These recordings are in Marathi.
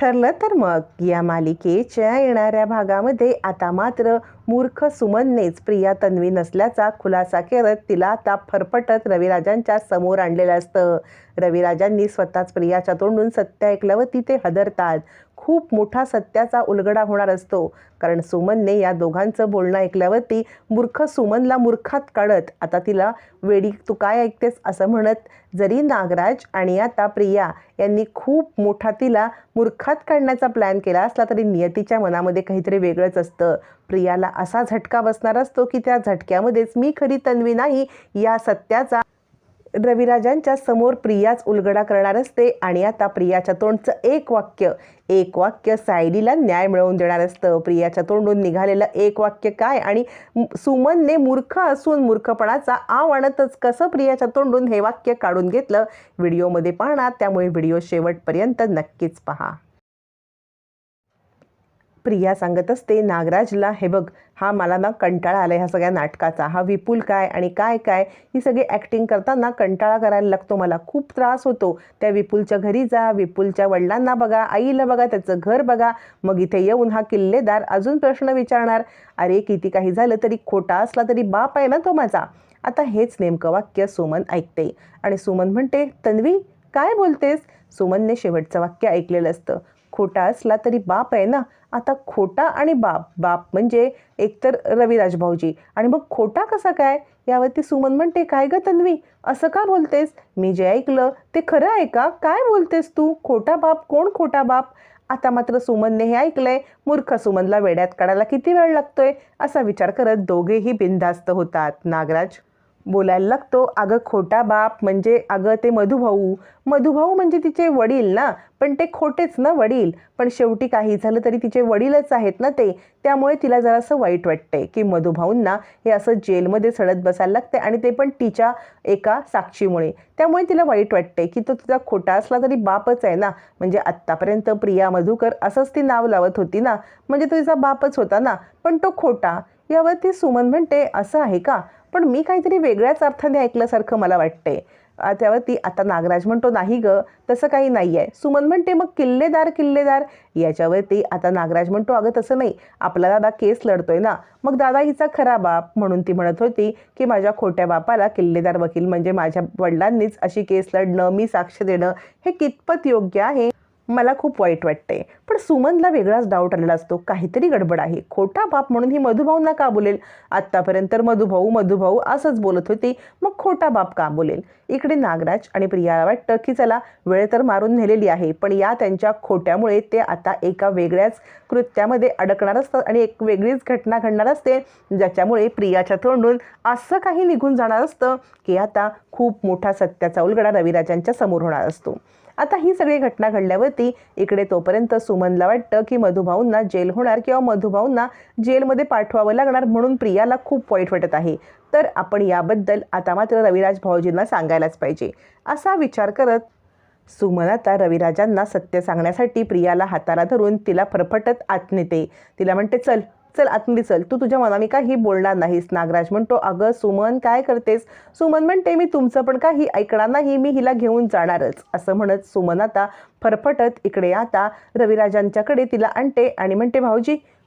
ठरलं तर मग या मालिकेच्या येणाऱ्या भागामध्ये आता मात्र मूर्ख सुमननेच प्रिया तन्वी नसल्याचा खुलासा करत तिला आता फरफटत रविराजांच्या समोर आणलेलं असतं. रविराजांनी स्वतःच प्रियाच्या तोंडून सत्य ऐकल्यावरती ते हदरतात. खूप मोठा सत्याचा उलगडा होणार असतो, कारण सुमनने या दोघांचं बोलणं ऐकल्यावरती मूर्ख सुमनला मूर्खात काढत आता तिला वेडी तू काय ऐकतेस असं म्हणत जरी नागराज आणि आता प्रिया यांनी खूप मोठा तिला मूर्खात काढण्याचा प्लॅन केला असला तरी नियतीच्या मनामध्ये काहीतरी वेगळंच असतं. प्रियाला असा झटका बसणार असतो की त्या झटक्यामध्येच मी खरी तन्वी नाही या सत्याचा रविराजांच्या समोर प्रियाच उलगडा करणार असते. आणि आता प्रियाच्या तोंडचं एक वाक्य सायलीला न्याय मिळवून देणार असतं. प्रियाच्या तोंडून निघालेलं एक वाक्य काय आणि सुमनने मूर्ख असून मूर्खपणाचा आव आणतच कसं प्रियाच्या तोंडून हे वाक्य काढून घेतलं व्हिडिओमध्ये पाहणार, त्यामुळे व्हिडिओ शेवटपर्यंत नक्कीच पहा. प्रिया सांगत असते नागराजला, हे बघ हा मला ना कंटाळा आला ह्या सगळ्या नाटकाचा. हा विपुल काय आणि काय ही सगळी ॲक्टिंग करताना कंटाळा करायला लागतो, मला खूप त्रास होतो. त्या विपुलच्या घरी जा, विपुलच्या वडिलांना बघा, आईला बघा, त्याचं घर बघा, मग इथे येऊन हा किल्लेदार अजून प्रश्न विचारणार. अरे किती काही झालं तरी खोटा असला तरी बाप आहे ना तो माझा. आता हेच नेमकं वाक्य सुमन ऐकते आणि सुमन म्हणते तन्वी काय बोलतेस. सुमनने शेवटचं वाक्य ऐकलेलं असतं. खोटा असला तरी बाप आहे ना. आता खोटा आणि बाप म्हणजे एकतर रविराज भाऊजी आणि मग खोटा कसा काय. यावरती सुमन म्हणते काय ग तन्वी असं का बोलतेस, मी जे ऐकलं ते खरं आहे का, काय बोलतेस तू, खोटा बाप, कोण खोटा बाप. आता मात्र सुमनने हे ऐकलंय. मूर्ख सुमनला वेड्यात काढायला किती वेळ लागतोय असा विचार करत दोघेही बिनधास्त होतात. नागराज बोलायला लागतो, अगं खोटा बाप म्हणजे अगं ते मधुभाऊ म्हणजे तिचे वडील ना, पण ते खोटेच ना वडील, पण शेवटी काही झालं तरी तिचे वडीलच आहेत ना ते, त्यामुळे तिला जरासं वाईट वाटते की मधुभाऊंना हे असं जेलमध्ये सडत बसायला लागते आणि ते पण तिच्या एका साक्षीमुळे. त्यामुळे तिला वाईट वाटते की तो तिचा खोटा असला तरी बापच आहे ना, म्हणजे आत्तापर्यंत प्रिया मधुकर असंच ती नाव लावत होती ना, म्हणजे तो तिचा बापच होता ना, पण तो खोटा. यावरती सुमन म्हणते असं आहे का, पण मी काहीतरी वेगळ्याच अर्थाने ऐकल्यासारखं मला वाटतंय. त्यावरती आता नागराज म्हणतो नाही ग तसं काही नाही आहे. सुमन म्हणते मग किल्लेदार. याच्यावरती आता नागराज म्हणतो अगं तसं नाही, आपला दादा केस लढतोय ना, मग दादा हिचा खरा बाप. म्हणून ती म्हणत होती की माझ्या खोट्या बापाला किल्लेदार वकील म्हणजे माझ्या वडिलांनीच अशी केस लढणं, मी साक्ष देणं हे कितपत योग्य आहे, मला खूप वाईट वाटते. पण सुमनला वेगळाच डाऊट आलेला असतो, काहीतरी गडबड आहे. खोटा बाप म्हणून ही मधुभाऊंना का बोलेल, आत्तापर्यंत मधुभाऊ असंच बोलत होती, मग खोटा बाप का बोलेल. इकडे नागराज आणि प्रियाला वाटतं की चला वेळ तर मारून नेलेली आहे, पण या त्यांच्या खोट्यामुळे ते आता एका वेगळ्याच कृत्यामध्ये अडकणार असतात आणि एक वेगळीच घटना घडणार असते, ज्याच्यामुळे प्रियाच्या तोंडून असं काही निघून जाणार असतं की आता खूप मोठा सत्याचा उलगडा रविराजांच्या समोर होणार असतो. आता ही सगळी घटना घडल्यावरती इकडे तोपर्यंत सुमनला वाटतं की मधुभाऊंना जेल होणार किंवा मधुभाऊंना जेलमध्ये पाठवावं लागणार, म्हणून प्रियाला खूप वाईट वाटत आहे. तर आपण याबद्दल आता मात्र रविराज भाऊजींना सांगायलाच पाहिजे असा विचार करत सुमन आता रविराजांना सत्य सांगण्यासाठी प्रियाला हाताला धरून तिला फरफटत आत नेते. तिला म्हणते चल आतमध्ये चल, तू तुझ्या मनाने काही बोलणार नाहीस. नागराज म्हणतो अगं सुमन काय करतेस. सुमन म्हणते मी तुमचं पण काही ऐकणार नाही, मी हिला घेऊन जाणारच. असं म्हणत सुमन आता फरफटत इकडे आता रविराजांच्याकडे तिला आणते आणि म्हणते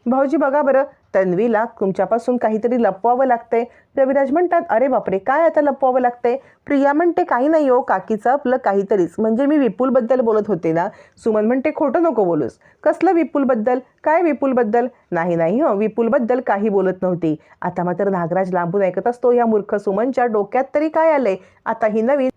भाऊजी बघा बरं, तन्वीला तुमच्यापासून काहीतरी लपवावं लागतंय. रविराज म्हणतात अरे बापरे काय आता लपवावं लागतंय. प्रिया म्हणते काही नाही हो काकीचं आपलं काहीतरीच, म्हणजे मी विपुलबद्दल बोलत होते ना. सुमन म्हणते खोटं नको बोलूस, कसलं विपुलबद्दल, काय विपुलबद्दल, नाही हो विपुलबद्दल काही बोलत नव्हती. आता मात्र नागराज लांबून ऐकत असतो या मूर्ख सुमनच्या डोक्यात तरी काय आलंय, आता ही नवीन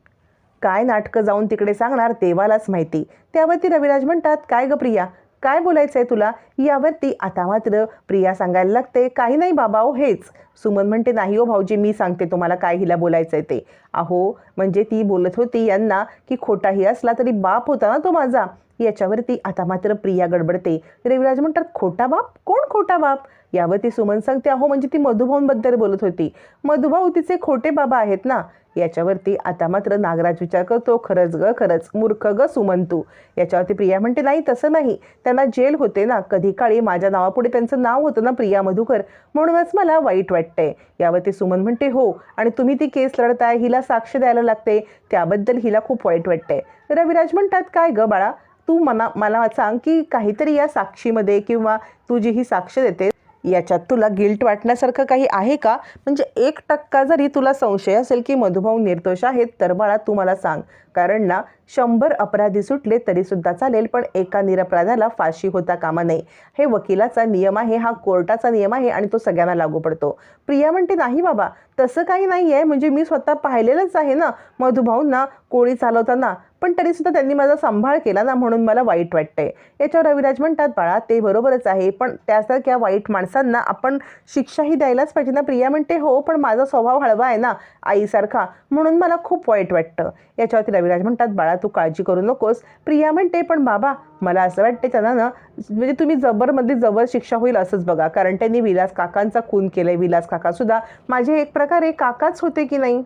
काय नाटकं जाऊन तिकडे सांगणार देवालाच माहिती. त्यावरती रविराज म्हणतात काय ग प्रिया काय बोलायचंय तुला. यावरती आता मात्र प्रिया सांगायला लागते काही नाही बाबा हो हेच. सुमन म्हणते नाही हो भाऊजी मी सांगते तुम्हाला काय हिला बोलायचंय ते. अहो म्हणजे ती बोलत होती यांना की खोटाही असला तरी बाप होता ना तो माझा. याच्यावरती आता मात्र प्रिया गडबडते. रविराज म्हणतात खोटा बाप, कोण खोटा बाप. यावरती सुमन सांगते अहो म्हणजे ती मधुभाऊंबद्दल बोलत होती, मधुभाऊ तिचे खोटे बाबा आहेत ना. याच्यावरती आता मात्र नागराज विचार करतो खरंच मूर्ख ग सुमन तू. याच्यावरती प्रिया म्हणते नाही तसं नाही, त्यांना जेल होते ना, कधी काळी माझ्या नावापुढे त्यांचं नाव होतं ना प्रिया मधुकर, म्हणूनच मला वाईट वाटतंय. यावरती सुमन म्हणते हो आणि तुम्ही ती केस लढताय, हिला साक्ष द्यायला लागते, त्याबद्दल हिला खूप वाईट वाटतंय. रविराज म्हणतात काय ग बाळा तू मला सांग की काहीतरी या साक्षीमध्ये किंवा तू जी ही साक्ष देते याच्यात तुला गिल्ट वाटण्यासारखं काही आहे का? म्हणजे 1% जरी तुला संशय असेल की मधुभाऊ निर्दोष आहेत तर बाळा तू मला सांग. कारण ना 100 अपराधी सुटले तरीसुद्धा चालेल, पण एका निरपराधाला फाशी होता कामा नये. हे वकिलाचा नियम आहे, हा कोर्टाचा नियम आहे आणि तो सगळ्यांना लागू पडतो. प्रिया म्हणते नाही बाबा, तसं काही नाही आहे. म्हणजे मी स्वतः पाहिलेलंच आहे ना मधुभाऊंना कोळी चालवताना, पण तरीसुद्धा त्यांनी माझा सांभाळ केला ना, म्हणून मला वाईट वाटतंय. याच्यावर रविराज म्हणतात बाळा ते बरोबरच आहे, पण त्यासारख्या वाईट माणसांना आपण शिक्षाही द्यायलाच पाहिजे ना. प्रिया म्हणते हो, पण माझा स्वभाव हळवा आहे ना आईसारखा, म्हणून मला खूप वाईट वाटतं. याच्यावरती रविराज म्हणतात बाळा तू काळजी करू नकोस. प्रिया म्हणते पण बाबा मला असं वाटते त्यांना ना, म्हणजे तुम्ही जबरमध्ये जबर शिक्षा होईल असंच बघा, कारण त्यांनी विलास काकांचा खून केलाय. विलास काका सुद्धा माझे एक प्रकारे काकाच होते की नाही.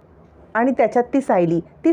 आणि त्याच्यात ती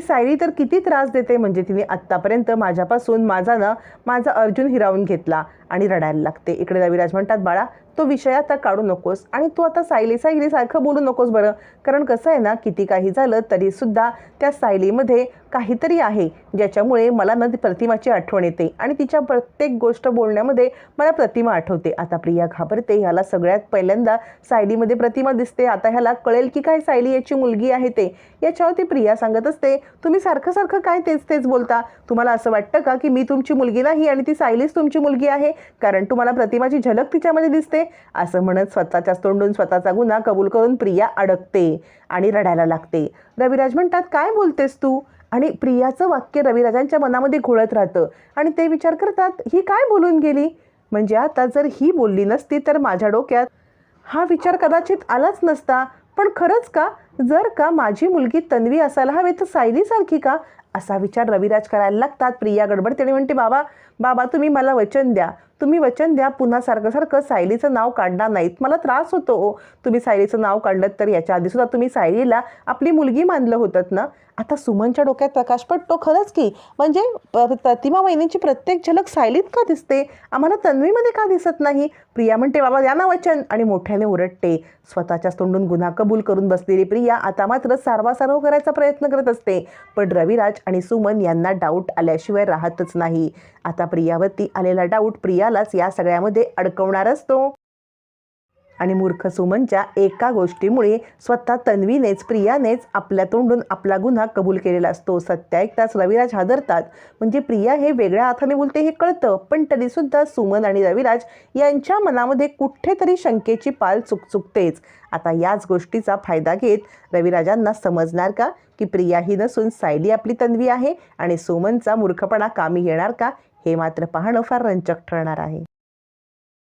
सायली तर किती त्रास देते. म्हणजे तिने आत्तापर्यंत माझ्यापासून माझा अर्जुन हिरावून घेतला आणि रडायला लागते. इकडे रविराज म्हणतात बाळा तो विषय आता काढू नकोस आणि तू आता सायली सारखं बोलू नकोस बरं. कारण कसं आहे ना, किती काही झालं तरीसुद्धा त्या सायलीमध्ये काहीतरी आहे ज्याच्यामुळे मला ना ती प्रतिमाची आठवण येते आणि तिच्या प्रत्येक गोष्ट बोलण्यामध्ये मला प्रतिमा आठवते. आता प्रिया घाबरते. ह्याला सगळ्यात पहिल्यांदा सायलीमध्ये प्रतिमा दिसते. आता ह्याला कळेल की काय सायली याची मुलगी आहे ते. याच्यावरती प्रिया सांगत असते तुम्ही सारखं काय तेच बोलता. तुम्हाला असं वाटतं का की मी तुमची मुलगी नाही आणि ती सायलीच तुमची मुलगी आहे, कारण तुम्हाला प्रतिमाची झलक तिच्यामध्ये दिसते. असं म्हणत स्वतःच्याच तोंडून स्वतःचा गुन्हा कबूल करून प्रिया अडकते आणि रडायला लागते. रविराज म्हणतात काय बोलतेस तू? आणि प्रियाचं वाक्य रविराजांच्या मनामध्ये घोळत राहतं आणि ते विचार करतात ही काय बोलून गेली. म्हणजे आता जर ही बोलली नसती तर माझ्या डोक्यात हा विचार कदाचित आलाच नसता. पण खरंच का? जर का माझी मुलगी तन्वी असायला हवी तर सायलीसारखी का? असा विचार रविराज करायला लागतात. प्रिया गडबडतेने म्हणते बाबा तुम्ही मला वचन द्या. तुम्ही वचन द्या पुन्हा सारखं सायलीचं नाव काढणार नाहीत. मला त्रास होतो. तुम्ही सायलीचं नाव काढलं तर याच्या आधीसुद्धा तुम्ही सायलीला आपली मुलगी मानलं होतं ना. आता सुमनच्या डोक्यात प्रकाश पडतो. खरंच की म्हणजे प्रतिमा वहिनीची प्रत्येक झलक सायलीत का दिसते, आम्हाला तन्वीमध्ये का दिसत नाही? प्रिया म्हणते बाबा द्या ना वचन आणि मोठ्याने ओरडते. स्वतःच्याच तोंडून गुन्हा कबूल करून बसलेली प्रिया आता मात्र सारवासारव करायचा प्रयत्न करत असते. पण रविराज आणि सुमन यांना डाऊट आल्याशिवाय राहतच नाही. आता प्रियावरती आलेला डाऊट प्रियालाच या सगळ्यामध्ये अडकवणार असतो. आणि मूर्ख सुमनच्या एका गोष्टीमुळे स्वतः तन्वीनेच प्रियानेच आपल्या तोंडून आपला गुन्हा कबूल केलेला असतो. सत्य ऐकताच रविराज हादरतात. म्हणजे प्रिया हे वेगळ्या अर्थाने बोलते हे कळतं, पण तरीसुद्धा सुमन आणि रविराज यांच्या मनामध्ये कुठेतरी शंकेची पाल चुकचुकतेच. आता याच गोष्टीचा फायदा घेत रविराजांना समजणार का की प्रिया ही नसून सायली आपली तन्वी आहे आणि सुमनचा मूर्खपणा कामी येणार का? हे मात्र पाहणं फार रंजक ठरणार आहे.